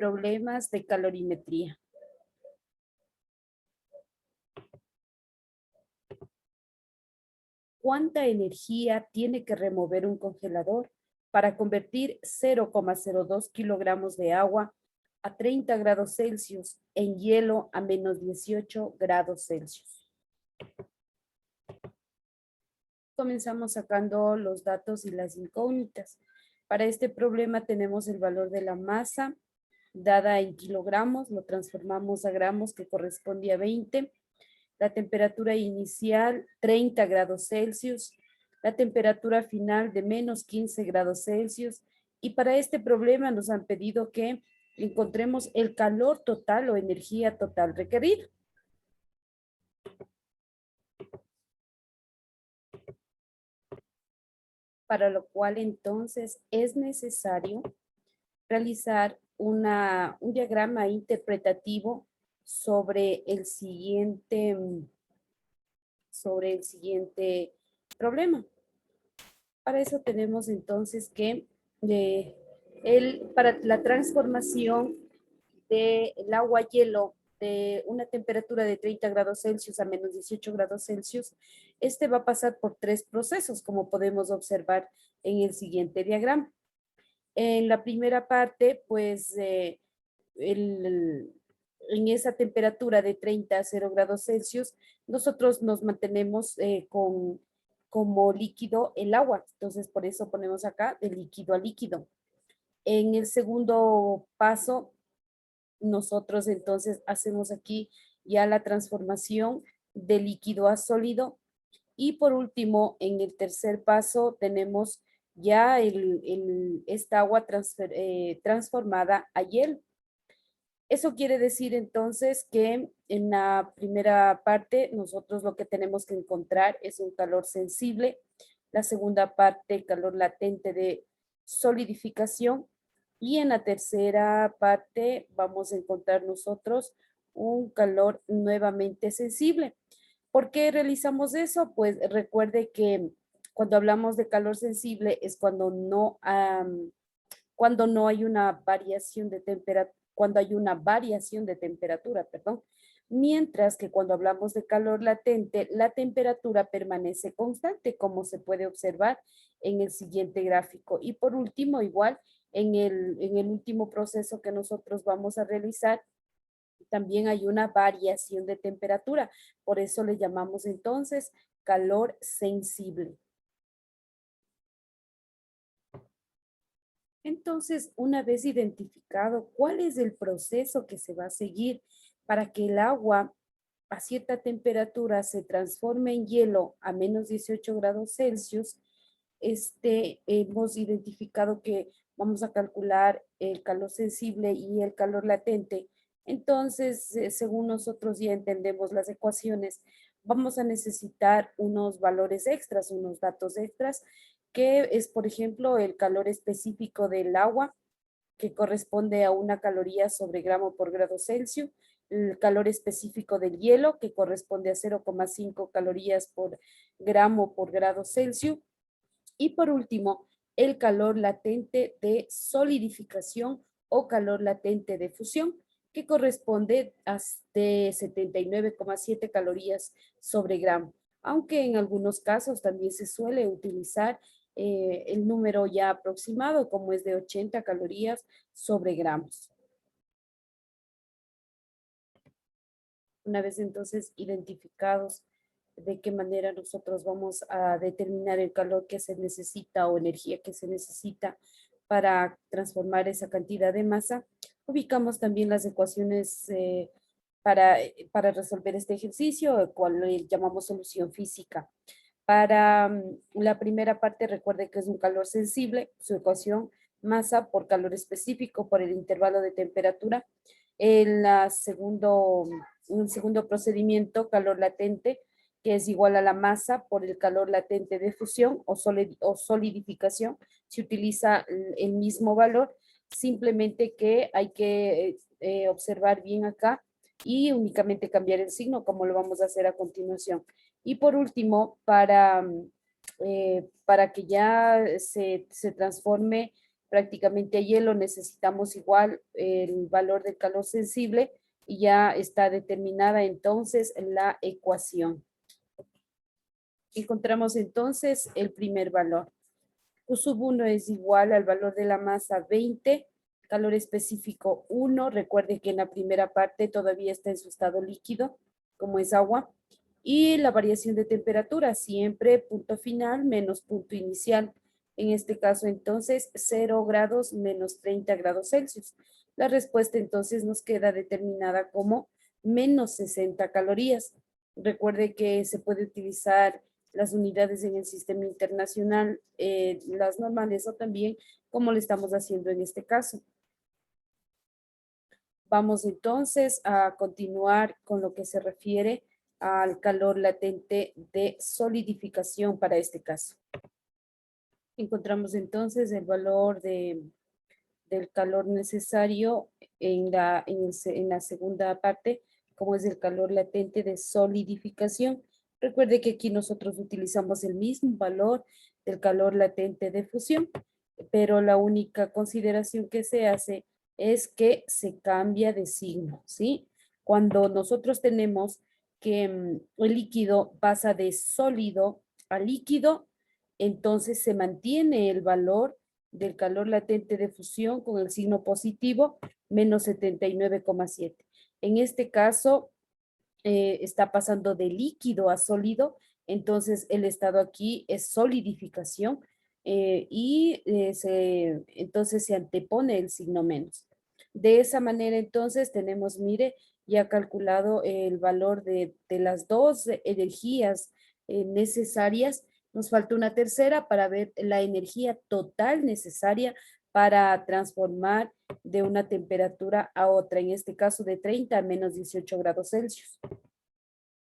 problemas de calorimetría. ¿Cuánta energía tiene que remover un congelador para convertir 0,02 kilogramos de agua a 30 grados Celsius en hielo a menos 18 grados Celsius? Comenzamos sacando los datos y las incógnitas. Para este problema tenemos el valor de la masa dada en kilogramos, lo transformamos a gramos que corresponde a 20. La temperatura inicial 30 grados Celsius, la temperatura final de menos 15 grados Celsius. Y para este problema nos han pedido que encontremos el calor total o energía total requerida. Para lo cual entonces es necesario realizar un diagrama interpretativo sobre el siguiente problema. Para eso tenemos entonces que para la transformación del agua a hielo de una temperatura de 30 grados Celsius a menos 18 grados Celsius, este va a pasar por 3 procesos, como podemos observar en el siguiente diagrama. En la primera parte, pues, en esa temperatura de 30 a 0 grados Celsius, nosotros nos mantenemos como líquido el agua. Entonces, por eso ponemos acá de líquido a líquido. En el segundo paso, nosotros entonces hacemos aquí ya la transformación de líquido a sólido. Y por último, en el tercer paso tenemos ya esta agua transformada a hielo. Eso quiere decir entonces que en la primera parte nosotros lo que tenemos que encontrar es un calor sensible. La segunda parte, calor latente de solidificación. Y en la tercera parte vamos a encontrar nosotros un calor nuevamente sensible. ¿Por qué realizamos eso? Pues recuerde que cuando hablamos de calor sensible es cuando no hay una variación de temperatura, perdón. Mientras que cuando hablamos de calor latente, la temperatura permanece constante, como se puede observar en el siguiente gráfico. Y por último, igual, en el último proceso que nosotros vamos a realizar, también hay una variación de temperatura. Por eso le llamamos entonces calor sensible. Entonces, una vez identificado cuál es el proceso que se va a seguir para que el agua a cierta temperatura se transforme en hielo a menos 18 grados Celsius, hemos identificado que vamos a calcular el calor sensible y el calor latente. Entonces, según nosotros ya entendemos las ecuaciones, vamos a necesitar unos valores extras, unos datos extras, que es, por ejemplo, el calor específico del agua, que corresponde a 1 caloría sobre gramo por grado Celsius, el calor específico del hielo, que corresponde a 0,5 calorías por gramo por grado Celsius, y por último, el calor latente de solidificación o calor latente de fusión, que corresponde a 79,7 calorías sobre gramo, aunque en algunos casos también se suele utilizar el número ya aproximado, como es de 80 calorías sobre gramos. Una vez entonces identificados de qué manera nosotros vamos a determinar el calor que se necesita o energía que se necesita para transformar esa cantidad de masa, ubicamos también las ecuaciones para resolver este ejercicio, el cual le llamamos solución física. Para la primera parte, recuerde que es un calor sensible, su ecuación, masa por calor específico por el intervalo de temperatura. En un segundo procedimiento, calor latente, que es igual a la masa por el calor latente de fusión o solidificación. Se utiliza el mismo valor, simplemente que hay que observar bien acá y únicamente cambiar el signo, como lo vamos a hacer a continuación. Y por último, para que ya se transforme prácticamente a hielo necesitamos igual el valor del calor sensible y ya está determinada entonces la ecuación. Encontramos entonces el primer valor. Q sub 1 es igual al valor de la masa 20, calor específico 1. Recuerde que en la primera parte todavía está en su estado líquido, como es agua. Y la variación de temperatura, siempre punto final menos punto inicial. En este caso, entonces, 0 grados menos 30 grados Celsius. La respuesta, entonces, nos queda determinada como menos 60 calorías. Recuerde que se puede utilizar las unidades en el sistema internacional, las normales o también como lo estamos haciendo en este caso. Vamos entonces a continuar con lo que se refiere al calor latente de solidificación para este caso. Encontramos entonces el valor del calor necesario en la segunda parte, como es el calor latente de solidificación. Recuerde que aquí nosotros utilizamos el mismo valor del calor latente de fusión, pero la única consideración que se hace es que se cambia de signo, ¿sí? Cuando nosotros tenemos que el líquido pasa de sólido a líquido, entonces se mantiene el valor del calor latente de fusión con el signo positivo, menos 79,7. En este caso, está pasando de líquido a sólido, entonces el estado aquí es solidificación entonces se antepone el signo menos. De esa manera, entonces, tenemos, mire, ya calculado el valor de las dos energías necesarias. Nos falta una tercera para ver la energía total necesaria para transformar de una temperatura a otra, en este caso de 30 a menos 18 grados Celsius.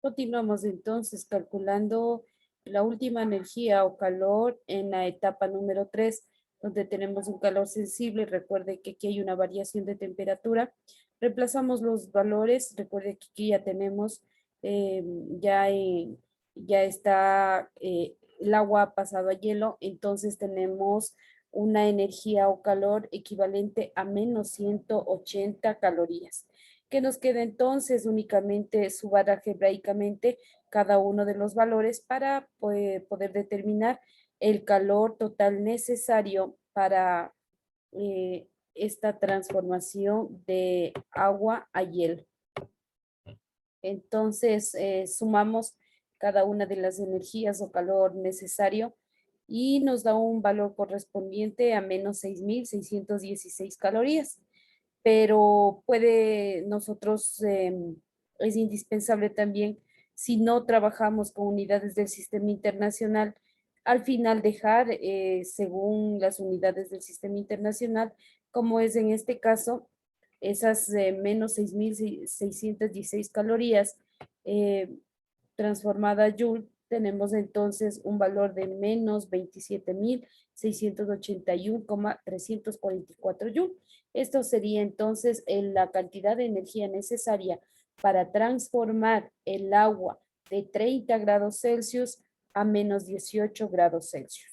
Continuamos entonces calculando la última energía o calor en la etapa número 3, donde tenemos un calor sensible. Recuerde que aquí hay una variación de temperatura. Reemplazamos los valores. Recuerde que aquí ya tenemos, eh, ya, ya está el agua pasado a hielo. Entonces tenemos una energía o calor equivalente a menos 180 calorías. ¿Qué nos queda entonces? Únicamente subar algebraicamente cada uno de los valores para poder determinar el calor total necesario para esta transformación de agua a hielo. Entonces, sumamos cada una de las energías o calor necesario y nos da un valor correspondiente a menos 6.616 calorías. Pero es indispensable también, si no trabajamos con unidades del sistema internacional, al final dejar, según las unidades del sistema internacional, como es en este caso, esas menos 6.616 calorías transformada a Joule, tenemos entonces un valor de menos 27.681,344 Joule. Esto sería entonces la cantidad de energía necesaria para transformar el agua de 30 grados Celsius a menos 18 grados Celsius.